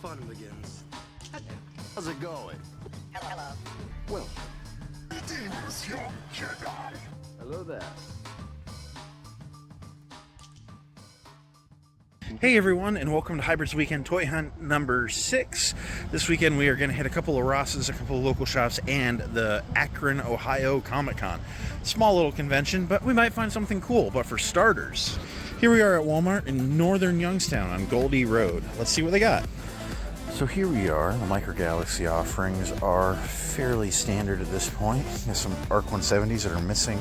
fun begins. How's it going? Hello. Well, greetings, young Jedi. Hello there. Hey everyone, and welcome to Hybrids Weekend Toy Hunt number 6. This weekend we are going to hit a couple of Ross's, a couple of local shops, and the Akron, Ohio Comic-Con. Small little convention, but we might find something cool. But for starters, here we are at Walmart in northern Youngstown on Goldie Road. Let's see what they got. So here we are. The Micro Galaxy offerings are fairly standard at this point. There's some ARC 170s that are missing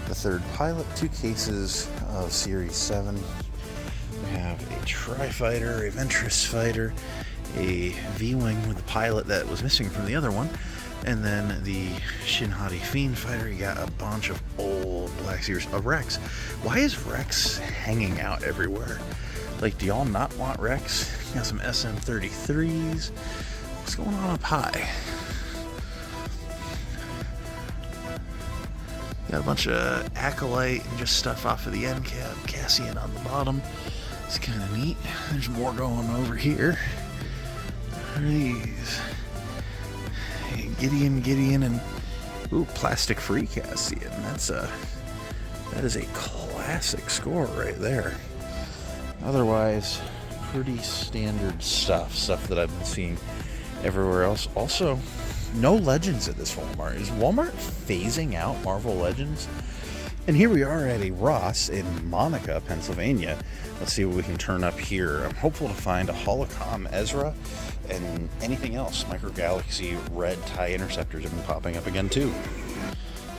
the third pilot, 2 cases of Series 7. We have a Tri-Fighter, a Ventress Fighter, a V-Wing with the pilot that was missing from the other one, and then the Shin Hati Fiend Fighter. You got a bunch of old Black Series of Rex. Why is Rex hanging out everywhere? Like, do y'all not want Rex? You got some SM-33s. What's going on up high? Got a bunch of Acolyte and just stuff off of the end cap. Cassian on the bottom. It's kind of neat. There's more going over here. These Gideon, and ooh, plastic-free Cassian. That is a classic score right there. Otherwise, pretty standard stuff that I've been seeing everywhere else. Also, no Legends at this Walmart. Is Walmart phasing out Marvel Legends? And here we are at a Ross in Monica, Pennsylvania. Let's see what we can turn up here. I'm hopeful to find a Holocom Ezra and anything else. Micro Galaxy red TIE interceptors have been popping up again too.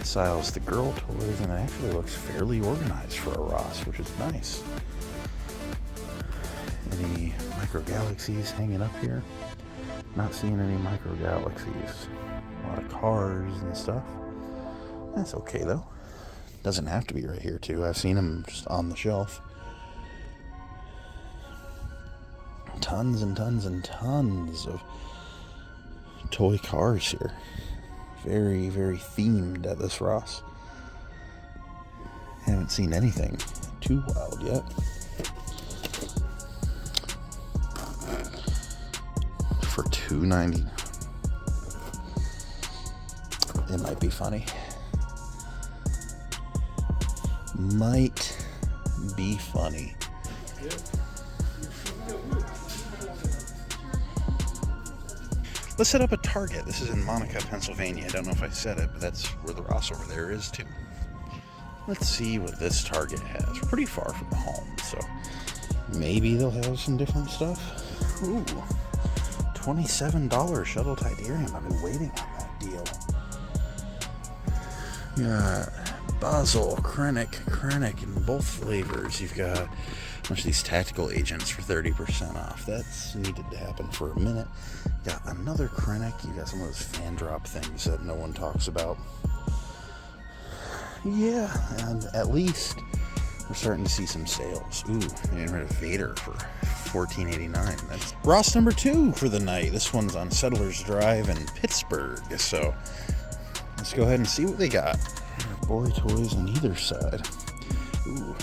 Styles the girl toys, and it actually looks fairly organized for a Ross, which is nice. Any Micro Galaxies hanging up here? Not seeing any Micro Galaxies. A lot of cars and stuff. That's okay though. Doesn't have to be right here too. I've seen them just on the shelf. Tons and tons and tons of toy cars here. Very, very themed at this Ross. Haven't seen anything too wild yet. For $2.90. It might be funny. Might be funny. Let's set up a Target. This is in Monica, Pennsylvania. I don't know if I said it, but that's where the Ross over there is too. Let's see what this Target has. We're pretty far from home, so maybe they'll have some different stuff. Ooh, $27 Shuttle Tidarium. I've been waiting on that deal. Yeah. Basil, Krennic in both flavors. You've got a bunch of these tactical agents for 30% off. That's needed to happen for a minute. Got another Krennic. You got some of those fan drop things that no one talks about. Yeah, and at least we're starting to see some sales. Ooh, getting rid of Vader for $14.89. That's Ross number 2 for the night. This one's on Settlers Drive in Pittsburgh. So let's go ahead and see what they got. Boy toys on either side. Ooh,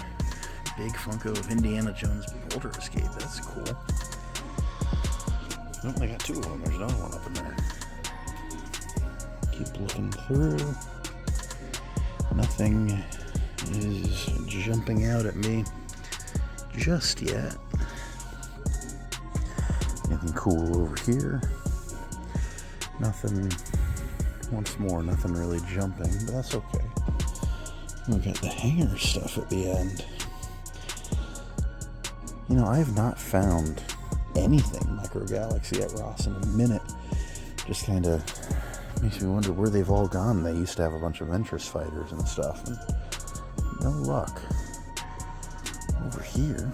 big Funko of Indiana Jones Boulder Escape. That's cool. Oh, they got 2 of them. There's another one up in there. Keep looking through. Nothing is jumping out at me just yet. Anything cool over here? Nothing. Once more, nothing really jumping, but that's okay. We got the hanger stuff at the end. You know, I have not found anything Micro Galaxy at Ross in a minute. Just kind of makes me wonder where they've all gone. They used to have a bunch of Ventress fighters and stuff, and no luck. Over here,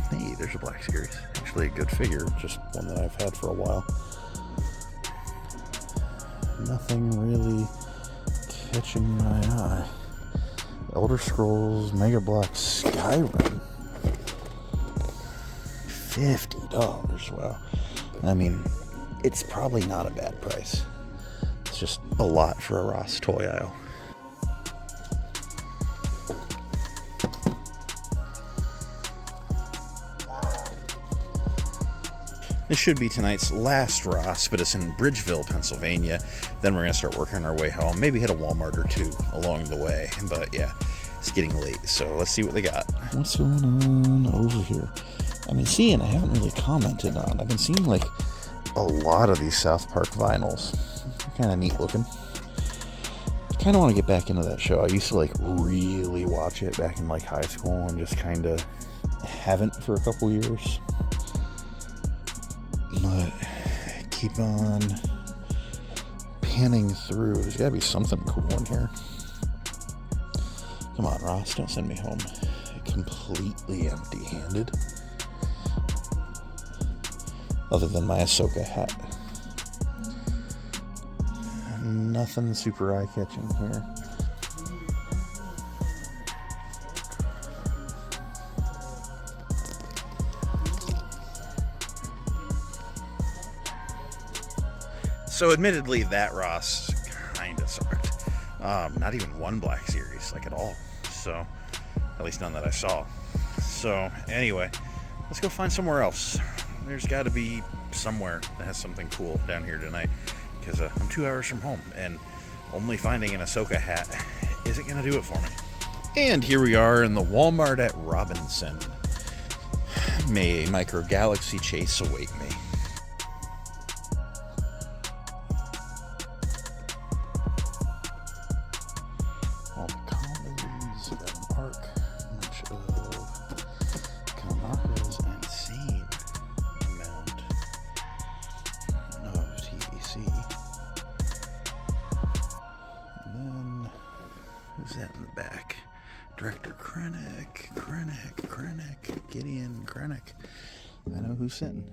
hey, there's a Black Series. Actually a good figure, just one that I've had for a while. Nothing really catching my eye. Elder Scrolls Mega Block Skyrim. $50. Wow. I mean, it's probably not a bad price. It's just a lot for a Ross toy aisle. This should be tonight's last Ross, but it's in Bridgeville, Pennsylvania. Then we're going to start working our way home. Maybe hit a Walmart or two along the way. But yeah, it's getting late, so let's see what they got. What's going on over here? I've been seeing, I haven't really commented on, I've been seeing like a lot of these South Park vinyls. Kind of neat looking. Kind of want to get back into that show. I used to like really watch it back in like high school and just kind of haven't for a couple years. But keep on panning through. There's got to be something cool in here. Come on, Ross, don't send me home completely empty-handed. Other than my Ahsoka hat. Nothing super eye-catching here. So admittedly, that Ross kind of sucked. Not even one Black Series, like at all. So, at least none that I saw. So, anyway, let's go find somewhere else. There's got to be somewhere that has something cool down here tonight. Because I'm 2 hours from home, and only finding an Ahsoka hat isn't going to do it for me. And here we are in the Walmart at Robinson. May a micro galaxy chase await me. All the combos, got an arc, much of Kamaka's insane amount of TVC. And then, who's that in the back? Director Krennic, Gideon Krennic. I know who's sitting.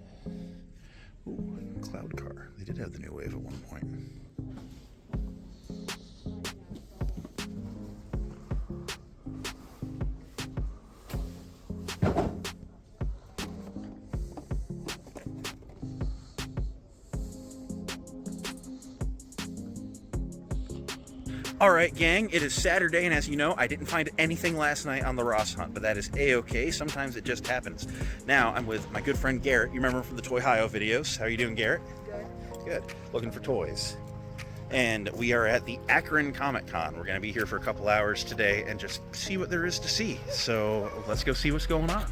Ooh, Cloud Car. They did have the new wave at one point. All right, gang, it is Saturday, and as you know, I didn't find anything last night on the Ross hunt, but that is A-okay. Sometimes it just happens. Now, I'm with my good friend Garrett. You remember him from the Toy-Hio videos. How are you doing, Garrett? Good. Looking for toys. And we are at the Akron Comic Con. We're going to be here for a couple hours today and just see what there is to see. So let's go see what's going on.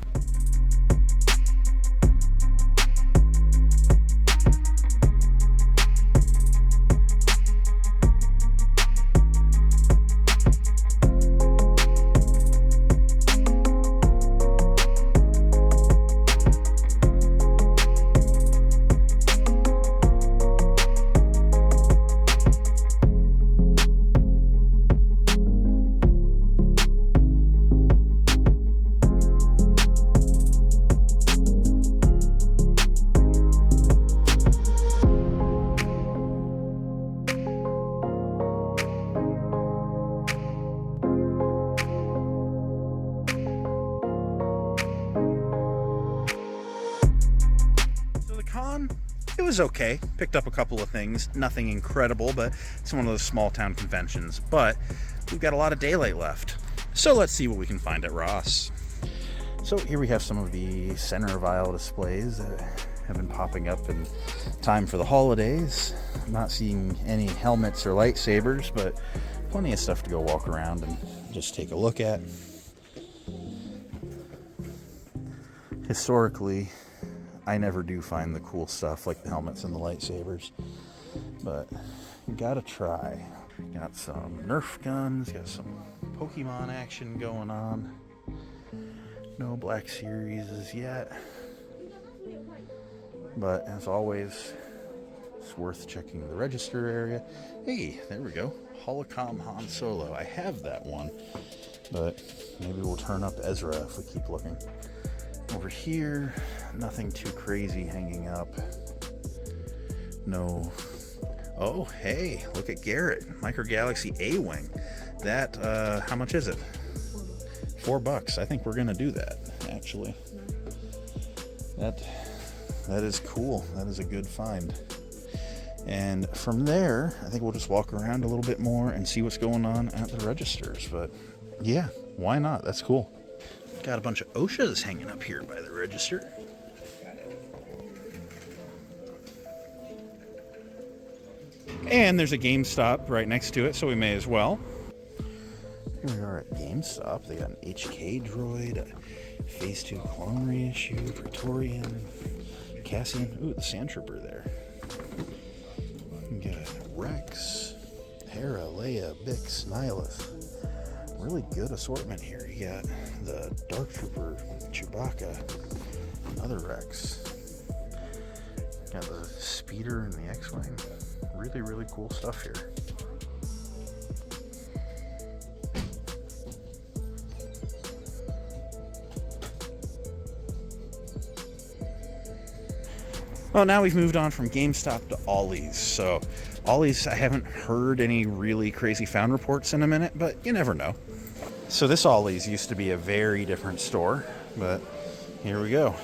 It was okay. Picked up a couple of things. Nothing incredible, but it's one of those small town conventions. But we've got a lot of daylight left. So let's see what we can find at Ross. So here we have some of the center of aisle displays that have been popping up in time for the holidays. I'm not seeing any helmets or lightsabers, but plenty of stuff to go walk around and just take a look at. Historically, I never do find the cool stuff like the helmets and the lightsabers, but you gotta try. Got some Nerf guns, got some Pokemon action going on. No Black Series as yet, but as always, it's worth checking the register area. Hey, there we go. Holocom Han Solo. I have that one, but maybe we'll turn up Ezra if we keep looking. Over here, nothing too crazy hanging up. No. Oh, hey, look at Garrett. Micro Galaxy A-Wing. That, how much is it? $4. I think we're going to do that, actually. That is cool. That is a good find. And from there, I think we'll just walk around a little bit more and see what's going on at the registers. But yeah, why not? That's cool. Got a bunch of OSHAs hanging up here by the register. And there's a GameStop right next to it, so we may as well. Here we are at GameStop. They got an HK droid, a Phase 2 clone reissue, Praetorian, Cassian. Ooh, the Sand Trooper there. We got Rex, Hera, Leia, Bix, Nihilus. Really good assortment here. You got the Dark Trooper, Chewbacca, another Rex. Got the Speeder and the X-Wing. Really, really cool stuff here. Well, now we've moved on from GameStop to Ollie's. So, Ollie's, I haven't heard any really crazy found reports in a minute, but you never know. So this Ollie's used to be a very different store, but here we go.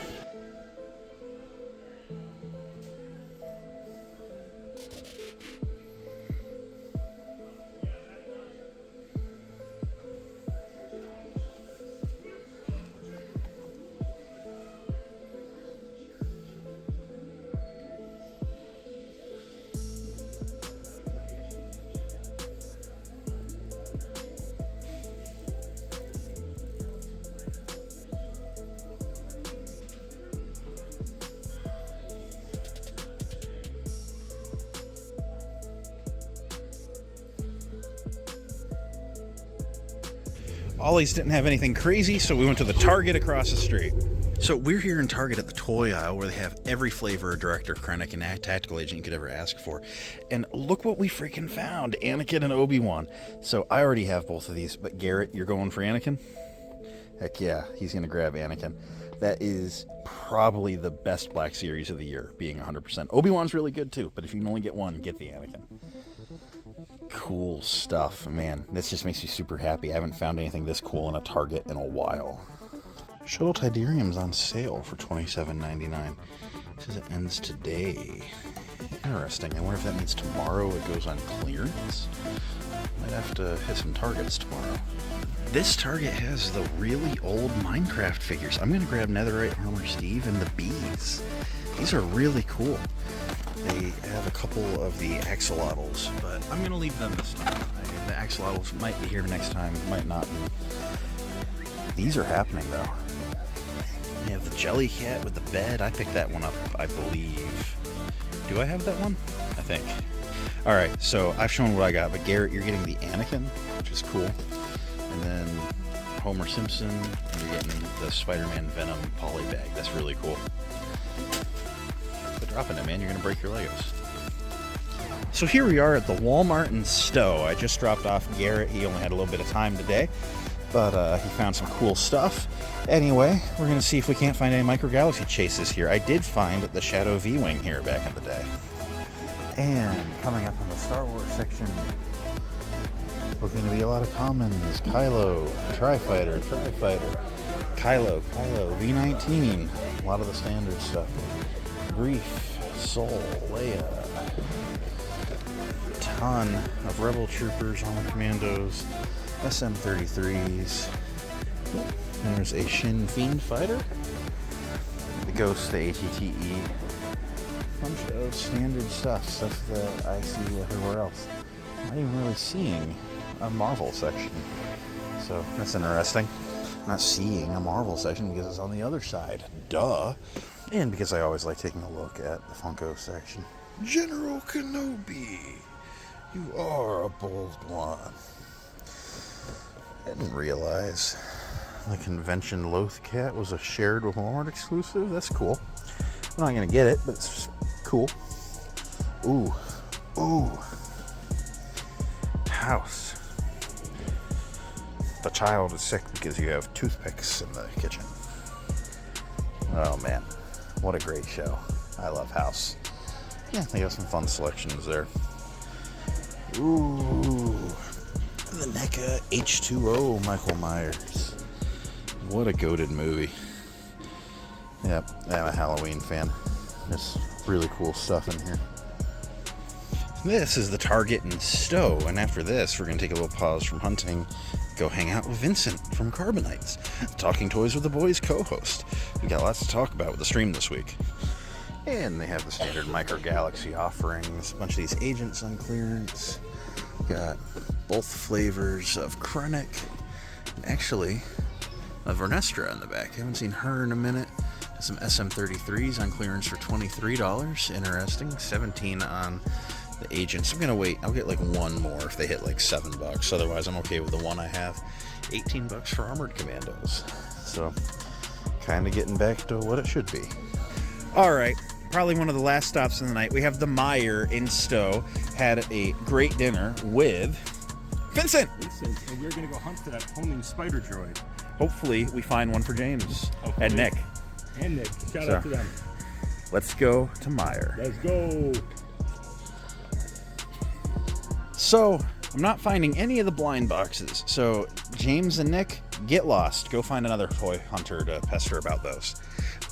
Ollie's didn't have anything crazy, so we went to the Target across the street. So we're here in Target at the toy aisle where they have every flavor of Director Krennic and Tactical Agent you could ever ask for. And look what we freaking found, Anakin and Obi-Wan. So I already have both of these, but Garrett, you're going for Anakin? Heck yeah, he's going to grab Anakin. That is probably the best Black Series of the year, being 100%. Obi-Wan's really good too, but if you can only get one, get the Anakin. Cool stuff, man. This just makes me super happy. I haven't found anything this cool in a Target in a while. Shuttle Tidarium's on sale for $27.99. It says it ends today. Interesting. I wonder if that means tomorrow it goes on clearance. Might have to hit some Targets tomorrow. This Target has the really old Minecraft figures. I'm going to grab Netherite Armor Steve and the Bees. These are really cool. They have a couple of the axolotls, but I'm going to leave them this time. The axolotls might be here next time, might not be. These are happening, though. You have the Jellycat with the bed. I picked that one up, I believe. Do I have that one? I think. Alright, so I've shown what I got, but Garrett, you're getting the Anakin, which is cool. And then Homer Simpson, and you're getting the Spider-Man Venom poly bag. That's really cool. Quit dropping it, man. You're going to break your Legos. So here we are at the Walmart in Stowe. I just dropped off Garrett. He only had a little bit of time today, but he found some cool stuff. Anyway, we're going to see if we can't find any Micro Galaxy chases here. I did find the Shadow V-Wing here back in the day. And coming up on the Star Wars section, looking to be a lot of commons. Kylo, Tri-Fighter, Kylo, V-19, a lot of the standard stuff. Grief, Soul, Leia, a ton of Rebel Troopers, Armored Commandos, SM-33s. There's a Sinn Féin fighter, the Ghost, the ATTE, bunch of standard stuff that I see everywhere else. I'm not even really seeing a Marvel section, so that's interesting. I'm not seeing a Marvel section because it's on the other side, duh, and because I always like taking a look at the Funko section. General Kenobi, you are a bold one. I didn't realize the Convention Loth Cat was a shared with Walmart exclusive. That's cool. I'm not gonna get it, but it's cool. Ooh. House. The child is sick because you have toothpicks in the kitchen. Oh man, what a great show. I love House. Yeah, they have some fun selections there. Ooh. The NECA H2O Michael Myers. What a goated movie. Yep, I'm a Halloween fan. There's really cool stuff in here. This is the Target in Stowe, and after this, we're going to take a little pause from hunting, go hang out with Vincent from Carbonites, Talking Toys with the Boys co-host. We got lots to talk about with the stream this week. And they have the standard Micro Galaxy offerings. A bunch of these agents on clearance. Got both flavors of Krennic. And actually, a Vernestra in the back. Haven't seen her in a minute. Some SM33s on clearance for $23. Interesting. 17 on the agents. I'm gonna wait. I'll get like one more if they hit like $7. Otherwise, I'm okay with the one I have. 18 bucks for Armored Commandos. So, kind of getting back to what it should be. All right. Probably one of the last stops of the night. We have the Meijer in Stowe. Had a great dinner with Vincent. And we're going to go hunt for that homing spider droid. Hopefully, we find one for James and Nick. And Nick. Shout out to them. Let's go to Meijer. Let's go. So, I'm not finding any of the blind boxes. So, James and Nick, get lost. Go find another toy hunter to pester about those.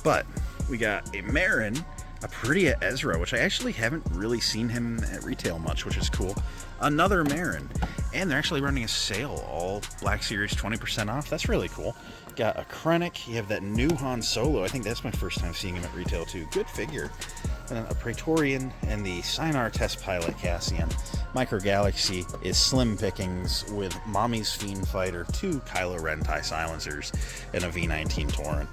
But we got a Marin, a Peridia Ezra, which I actually haven't really seen him at retail much, which is cool. Another Marin. And they're actually running a sale, all Black Series 20% off. That's really cool. Got a Krennic. You have that new Han Solo. I think that's my first time seeing him at retail too. Good figure. And then a Praetorian and the Sinar Test Pilot Cassian. Micro Galaxy is slim pickings with Mommy's Fiend Fighter, 2 Kylo Ren TIE silencers, and a V19 Tauren.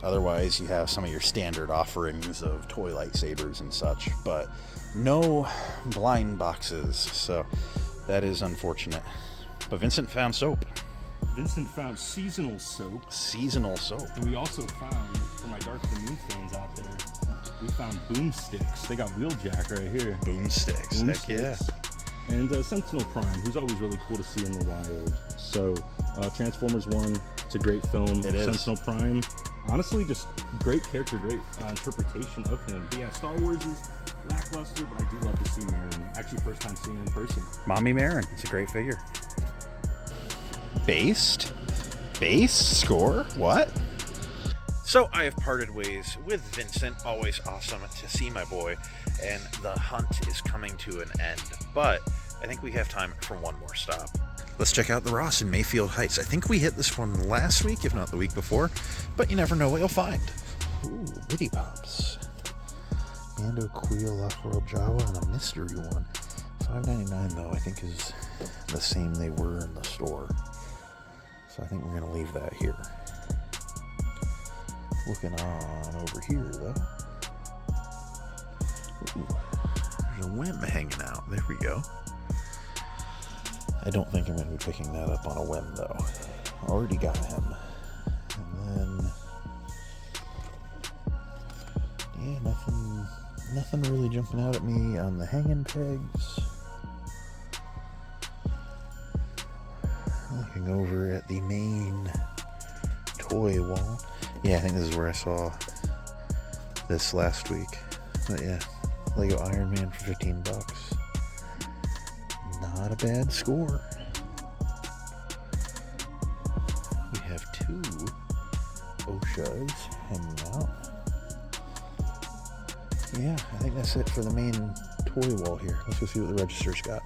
Otherwise, you have some of your standard offerings of toy lightsabers and such, but no blind boxes, so that is unfortunate. But Vincent found soap. Vincent found seasonal soap. Seasonal soap. And we also found, for my Dark of the Moon fans out there, we found boomsticks. They got Wheeljack right here. Boomsticks. Heck yeah. And Sentinel Prime, who's always really cool to see in the wild. So, Transformers 1, it's a great film. It is. Sentinel Prime, honestly, just great character, great interpretation of him. But yeah, Star Wars is lackluster, but I do love to see Marin. Actually, first time seeing him in person. Mommy Marin. It's a great figure. Based? Score? What? So I have parted ways with Vincent. Always awesome to see my boy. And the hunt is coming to an end. But I think we have time for one more stop. Let's check out the Ross in Mayfield Heights. I think we hit this one last week, if not the week before. But you never know what you'll find. Ooh, Bitty Pops. Mando, Queel, Off-World Jawa, and a mystery one. $5.99 though, I think is the same they were in the store. So I think we're going to leave that here. Looking on over here, though. Ooh, there's a whim hanging out. There we go. I don't think I'm going to be picking that up on a whim, though. Already got him. And then... yeah, nothing really jumping out at me on the hanging pegs. Looking over at the main toy wall. Yeah, I think this is where I saw this last week. But yeah, Lego Iron Man for $15. Not a bad score. We have 2 Oshas hanging out. Yeah, I think that's it for the main toy wall here. Let's go see what the register's got.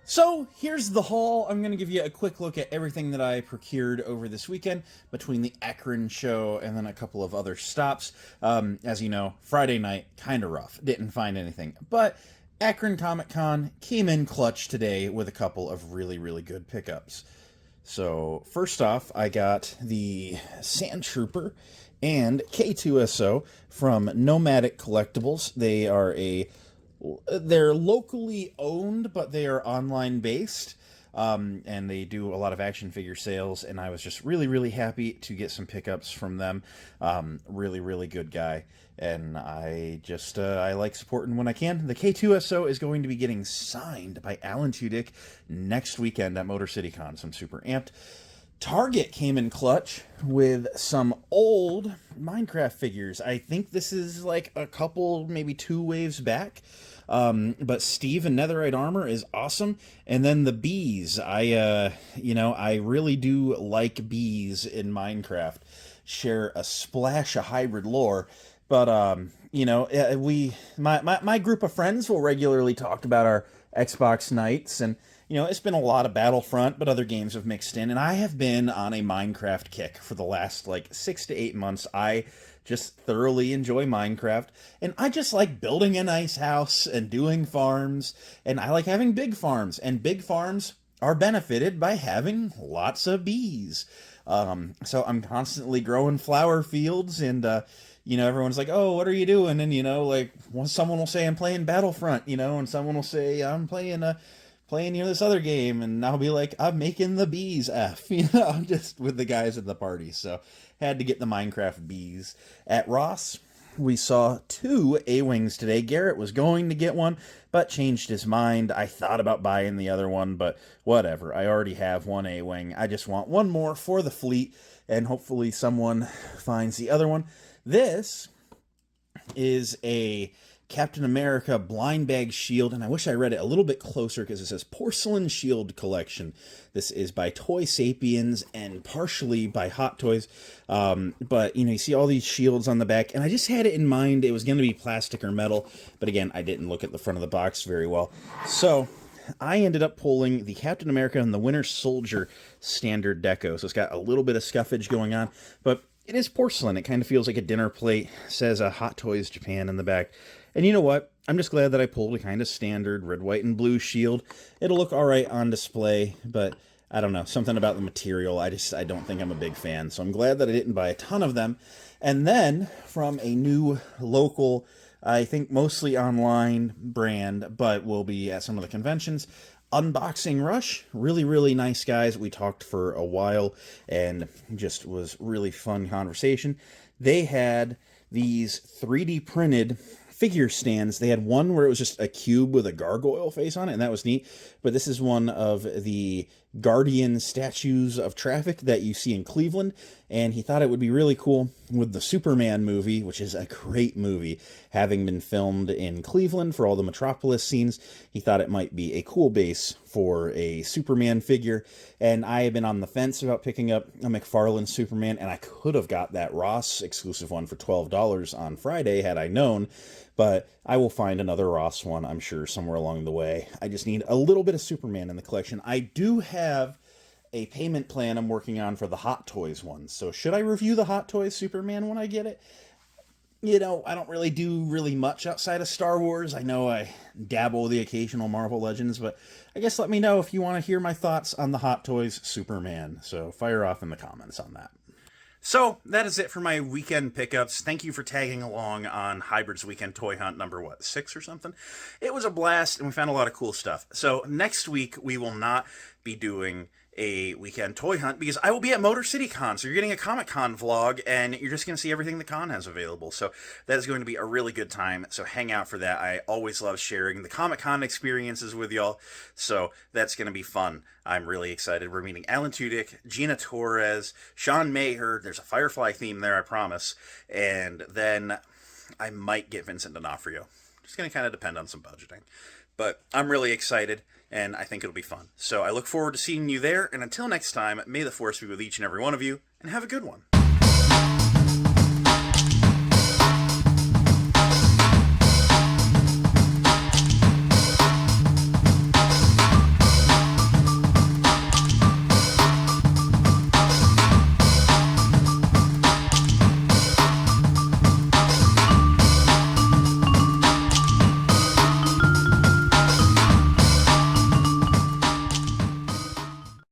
So here's the haul. I'm going to give you a quick look at everything that I procured over this weekend between the Akron show and then a couple of other stops. As you know, Friday night, kind of rough. Didn't find anything. But Akron Comic Con came in clutch today with a couple of really, really good pickups. So first off, I got the Sand Trooper and K2SO from Nomadic Collectibles. They're locally owned, but they are online based, and they do a lot of action figure sales, and I was just really, really happy to get some pickups from them. Really, really good guy, and I like supporting when I can. The K2SO is going to be getting signed by Alan Tudyk next weekend at Motor City Con, so I'm super amped. Target came in clutch with some old Minecraft figures. I think this is like a couple, maybe 2 waves back. But Steve in Netherite armor is awesome. And then the bees. I really do like bees in Minecraft. Share a splash of hybrid lore. But, my group of friends will regularly talk about our Xbox nights, and it's been a lot of Battlefront, but other games have mixed in, and I have been on a Minecraft kick for the last like 6 to 8 months. I just thoroughly enjoy Minecraft, and I just like building a nice house and doing farms, and I like having big farms, and big farms are benefited by having lots of bees. So I'm constantly growing flower fields, and everyone's like, "Oh, what are you doing?" And like someone will say I'm playing Battlefront, and someone will say I'm playing this other game, and I'll be like, I'm making the bees F, just with the guys at the party. So had to get the Minecraft bees. At Ross, we saw 2 A-Wings today. Garrett was going to get one, but changed his mind. I thought about buying the other one, but whatever. I already have one A-Wing. I just want one more for the fleet, and hopefully someone finds the other one. This is a Captain America blind bag shield, and I wish I read it a little bit closer because it says Porcelain Shield Collection. This is by Toy Sapiens and partially by Hot Toys, but you see all these shields on the back, and I just had it in mind it was going to be plastic or metal, but again, I didn't look at the front of the box very well. So I ended up pulling the Captain America and the Winter Soldier standard deco, so it's got a little bit of scuffage going on, but it is porcelain. It kind of feels like a dinner plate. It says Hot Toys Japan in the back. And you know what? I'm just glad that I pulled a kind of standard red, white, and blue shield. It'll look all right on display, but I don't know. Something about the material, I don't think I'm a big fan. So I'm glad that I didn't buy a ton of them. And then from a new local, I think mostly online brand, but will be at some of the conventions, Unboxing Rush. Really, really nice guys. We talked for a while and just was really fun conversation. They had these 3D printed figure stands. They had one where it was just a cube with a gargoyle face on it, and that was neat. But this is one of the Guardian statues of traffic that you see in Cleveland, and he thought it would be really cool with the Superman movie, which is a great movie, having been filmed in Cleveland for all the Metropolis scenes. He thought it might be a cool base for a Superman figure, and I have been on the fence about picking up a McFarlane Superman, and I could have got that Ross exclusive one for $12 on Friday had I known, but I will find another Ross one, I'm sure, somewhere along the way. I just need a little bit of Superman in the collection. I do have a payment plan I'm working on for the Hot Toys one, so should I review the Hot Toys Superman when I get it? I don't really do much outside of Star Wars. I know I dabble with the occasional Marvel Legends, but I guess let me know if you want to hear my thoughts on the Hot Toys Superman. So fire off in the comments on that. So that is it for my weekend pickups. Thank you for tagging along on Hybrid's Weekend Toy Hunt number, 6 or something? It was a blast, and we found a lot of cool stuff. So next week, we will not be doing a weekend toy hunt because I will be at Motor City Con. So you're getting a Comic-Con vlog, and you're just going to see everything the con has available. So that is going to be a really good time. So hang out for that. I always love sharing the Comic-Con experiences with y'all. So that's going to be fun. I'm really excited. We're meeting Alan Tudyk, Gina Torres, Sean Maher. There's a Firefly theme there, I promise. And then I might get Vincent D'Onofrio. Just going to kind of depend on some budgeting. But I'm really excited, and I think it'll be fun. So I look forward to seeing you there, and until next time, may the Force be with each and every one of you, and have a good one.